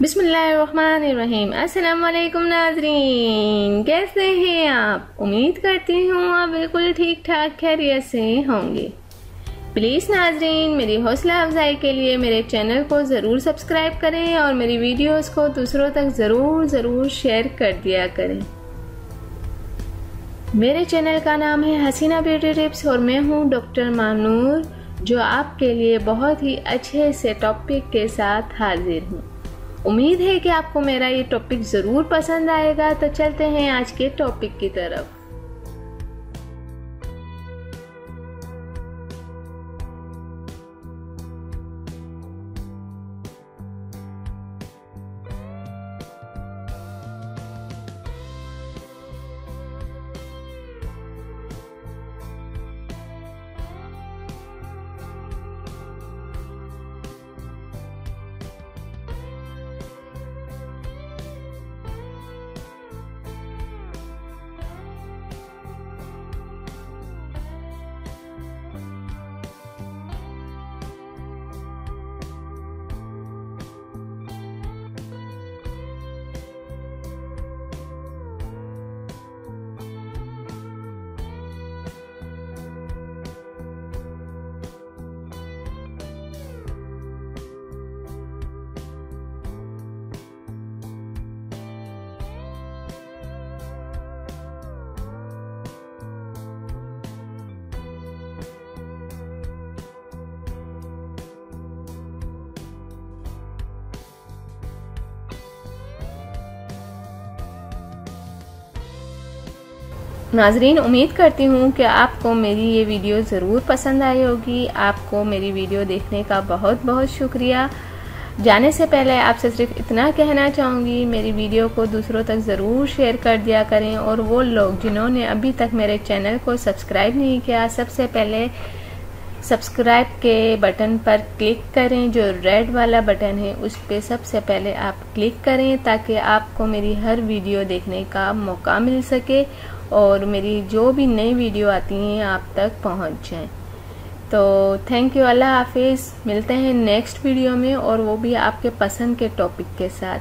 बिस्मिल्लाहिर्रहमानिर्रहीम। अस्सलाम वालेकुम नाज़रीन, कैसे हैं आप? उम्मीद करती हूँ आप बिल्कुल ठीक ठाक खैरियत से होंगे। प्लीज़ नाज़रीन, मेरी हौसला अफजाई के लिए मेरे चैनल को ज़रूर सब्सक्राइब करें और मेरी वीडियोस को दूसरों तक ज़रूर शेयर कर दिया करें। मेरे चैनल का नाम है हसीना ब्यूटी टिप्स और मैं हूँ डॉक्टर मानूर, जो आपके लिए बहुत ही अच्छे से टॉपिक के साथ हाजिर हूँ। उम्मीद है कि आपको मेरा ये टॉपिक ज़रूर पसंद आएगा। तो चलते हैं आज के टॉपिक की तरफ। नाजरीन, उम्मीद करती हूँ कि आपको मेरी ये वीडियो ज़रूर पसंद आई होगी। आपको मेरी वीडियो देखने का बहुत बहुत शुक्रिया। जाने से पहले आपसे सिर्फ इतना कहना चाहूँगी, मेरी वीडियो को दूसरों तक ज़रूर शेयर कर दिया करें। और वो लोग जिन्होंने अभी तक मेरे चैनल को सब्सक्राइब नहीं किया, सबसे पहले सब्सक्राइब के बटन पर क्लिक करें। जो रेड वाला बटन है उस पर सबसे पहले आप क्लिक करें, ताकि आपको मेरी हर वीडियो देखने का मौका मिल सके और मेरी जो भी नई वीडियो आती हैं आप तक पहुंच जाएं। तो थैंक यू, अल्लाह हाफिज़। मिलते हैं नेक्स्ट वीडियो में, और वो भी आपके पसंद के टॉपिक के साथ।